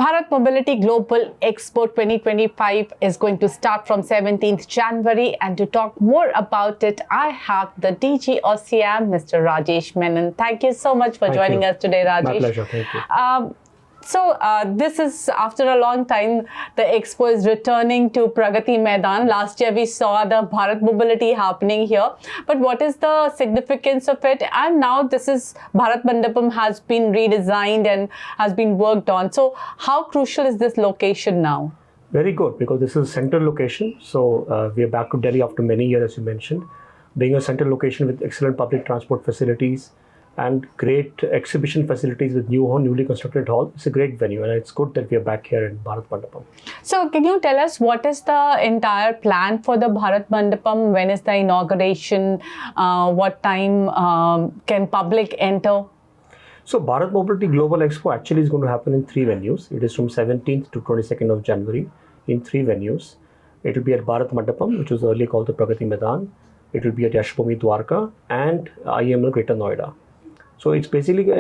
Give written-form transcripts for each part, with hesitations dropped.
Bharat Mobility Global Expo 2025 is going to start from 17th January, and to talk more about it, I have the DG of Siam, Mr. Rajesh Menon. Thank you so much for joining us today, Rajesh. My pleasure, thank you. This is, after a long time, the Expo is returning to Pragati Maidan. Last year we saw the Bharat Mobility happening here. But what is the significance of it? And now this is, Bharat Mandapam has been redesigned and has been worked on. So how crucial is this location now? Very good, because this is a central location. So we are back to Delhi after many years, as you mentioned. Being a central location with excellent public transport facilities and great exhibition facilities with newly constructed hall. It's a great venue, and it's good that we are back here in Bharat Mandapam. So can you tell us what is the entire plan for the Bharat Mandapam? When is the inauguration? What time can public enter? So Bharat Mobility Global Expo actually is going to happen in 3 venues. It is from 17th to 22nd of January in 3 venues. It will be at Bharat Mandapam, which was earlier called the Pragati Maidan. It will be at Yashobhoomi Dwarka and IML Greater Noida. So it's basically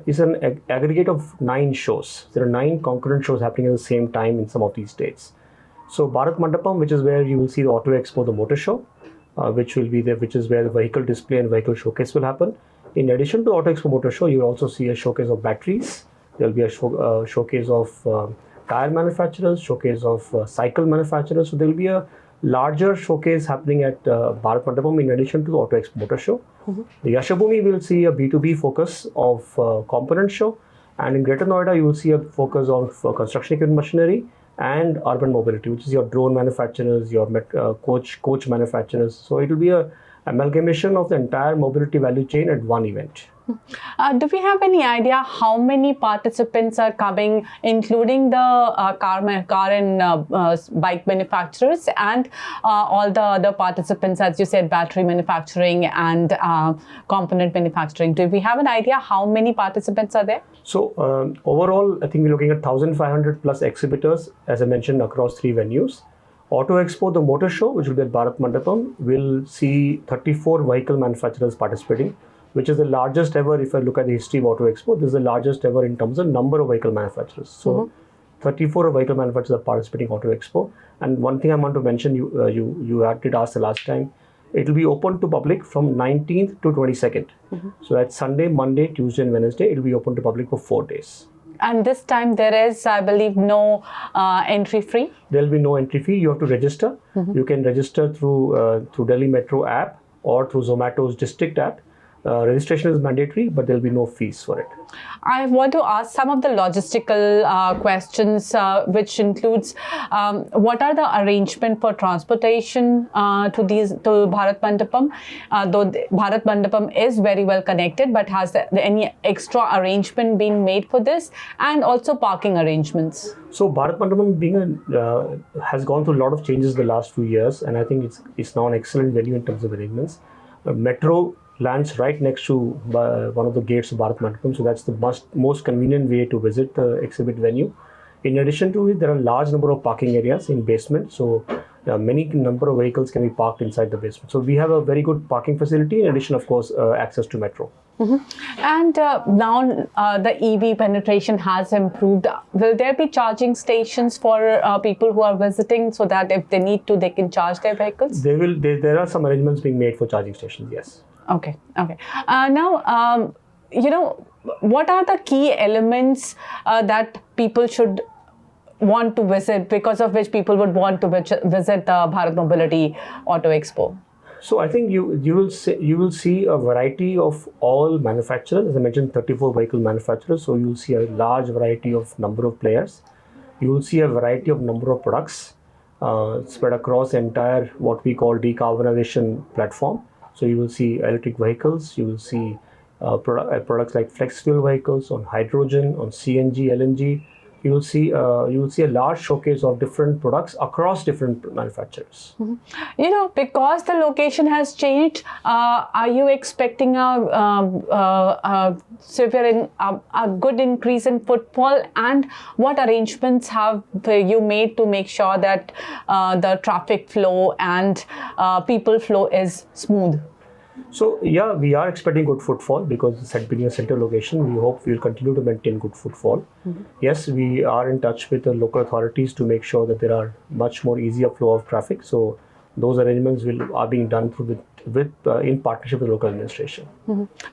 is an aggregate of 9 shows. There are 9 concurrent shows happening at the same time in some of these states. So Bharat Mandapam, which is where you will see the Auto Expo, the motor show, which is where the vehicle display and vehicle showcase will happen. In addition to Auto Expo motor show, you will also see a showcase of batteries. There will be a showcase of tire manufacturers, showcase of cycle manufacturers. So there will be a larger showcase happening at Bharat Mandapam in addition to the Auto Expo motor show. The Yashobhoomi will see a B2B focus of component show, and in Greater Noida you will see a focus on construction equipment machinery and urban mobility, which is your drone manufacturers, your coach manufacturers. So it will be a amalgamation of the entire mobility value chain at one event. Do we have any idea how many participants are coming, including the car and bike manufacturers and all the other participants, as you said, battery manufacturing and component manufacturing? Do we have an idea how many participants are there? So overall, I think we're looking at 1,500 plus exhibitors, as I mentioned, across 3 venues. Auto Expo, the motor show, which will be at Bharat Mandapam, will see 34 vehicle manufacturers participating, which is the largest ever. If I look at the history of Auto Expo, this is the largest ever in terms of number of vehicle manufacturers. So 34 vehicle manufacturers are participating in Auto Expo. And one thing I want to mention, you did ask the last time, it will be open to public from 19th to 22nd. So that's Sunday, Monday, Tuesday and Wednesday. It will be open to public for 4 days. And this time there is, I believe, no entry fee? There will be no entry fee. You have to register. You can register through Delhi Metro app or through Zomato's district app. Registration is mandatory, but there will be no fees for it. I want to ask some of the logistical questions, which includes what are the arrangement for transportation to Bharat Mandapam? Though Bharat Mandapam is very well connected, but has any extra arrangement been made for this, and also parking arrangements? So Bharat Mandapam has gone through a lot of changes in the last few years, and I think it's now an excellent venue in terms of arrangements. Metro lands right next to one of the gates of Bharat Mandapam, so that's the most convenient way to visit the exhibit venue. In addition to it, there are a large number of parking areas in basement, so many number of vehicles can be parked inside the basement. So we have a very good parking facility, in addition, of course, access to metro. And now the EV penetration has improved. Will there be charging stations for people who are visiting, so that if they need to, they can charge their vehicles? There are some arrangements being made for charging stations, yes. Okay. Now, what are the key elements that people should want to visit, because of which people would want to visit the Bharat Mobility Auto Expo? So I think you will see a variety of all manufacturers. As I mentioned, 34 vehicle manufacturers. So you will see a large variety of number of players. You will see a variety of number of products spread across the entire what we call decarbonization platform. So you will see electric vehicles. You will see products like flex fuel vehicles on hydrogen, on CNG, LNG. You will see a large showcase of different products across different manufacturers. Because the location has changed, are you expecting a good increase in footfall? And what arrangements have you made to make sure that the traffic flow and people flow is smooth? So yeah, we are expecting good footfall because it's at being a central location. We hope we will continue to maintain good footfall. Yes, we are in touch with the local authorities to make sure that there are much more easier flow of traffic. So those arrangements are being done through in partnership with local administration.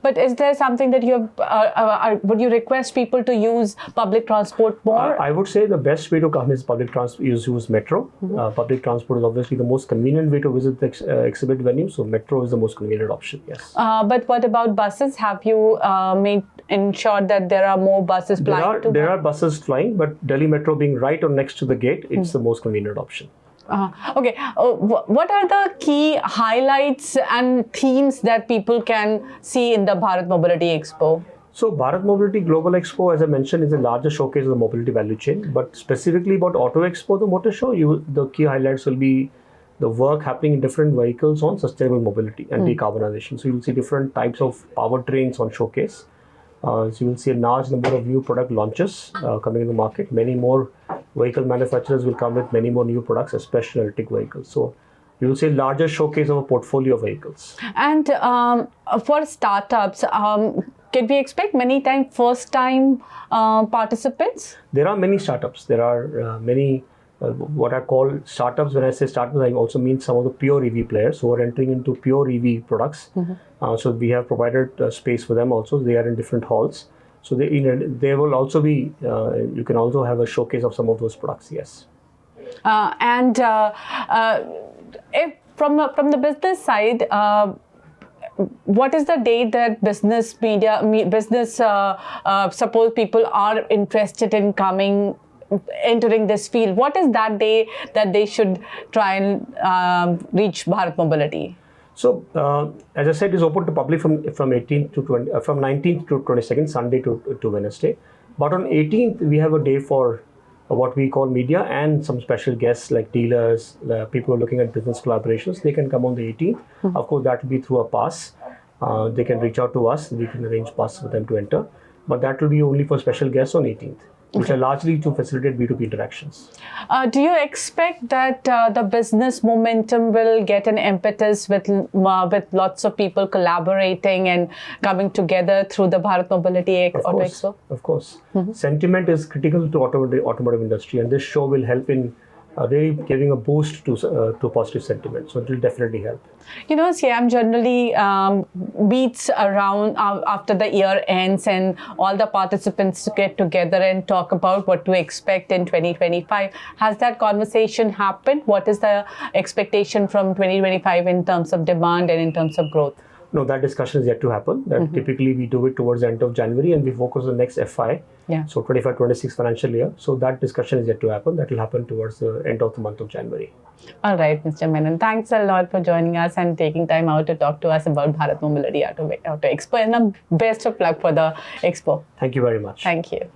But is there something that you have, would you request people to use public transport more? I would say the best way to come is public transport. Use metro. Public transport is obviously the most convenient way to visit the exhibit venue. So metro is the most convenient option. Yes. But what about buses? Have you ensured that there are more buses flying? There are buses flying, but Delhi Metro being right or next to the gate, it's the most convenient option. Okay. What are the key highlights and themes that people can see in the Bharat Mobility Expo? So Bharat Mobility Global Expo, as I mentioned, is the largest showcase of the mobility value chain. But specifically about Auto Expo, the motor show, the key highlights will be the work happening in different vehicles on sustainable mobility and decarbonization. So you'll see different types of powertrains on showcase. So you will see a large number of new product launches coming in the market. Many more vehicle manufacturers will come with many more new products, especially electric vehicles. So you will see a larger showcase of a portfolio of vehicles. And for startups, can we expect many first-time participants? There are many startups. There are many what I call startups. When I say startups, I also mean some of the pure EV players who are entering into pure EV products. So we have provided space for them also. They are in different halls. So they will also be, you can also have a showcase of some of those products, yes. If from the business side, what is the date that suppose people are interested in entering this field? What is that day that they should try and reach Bharat Mobility? So, as I said, it's open to public from 19th to 22nd, Sunday to Wednesday. But on 18th, we have a day for what we call media and some special guests like dealers, people who are looking at business collaborations. They can come on the 18th. Of course, that will be through a pass. They can reach out to us. We can arrange passes for them to enter. But that will be only for special guests on 18th. Which are largely to facilitate B2B interactions. Do you expect that the business momentum will get an impetus with lots of people collaborating and coming together through the Bharat Mobility Auto Expo? Of course. Sentiment is critical to automotive industry, and this show will help in really giving a boost to positive sentiment. So it will definitely help. You know, Siam generally meets around after the year ends and all the participants get together and talk about what to expect in 2025. Has that conversation happened? What is the expectation from 2025 in terms of demand and in terms of growth? No, that discussion is yet to happen. That typically we do it towards the end of January and we focus on the next FI. So 25-26 financial year. So that discussion is yet to happen. That will happen towards the end of the month of January. All right, Mr. Menon. Thanks a lot for joining us and taking time out to talk to us about Bharat Mobility Auto Expo. And best of luck for the expo. Thank you very much. Thank you.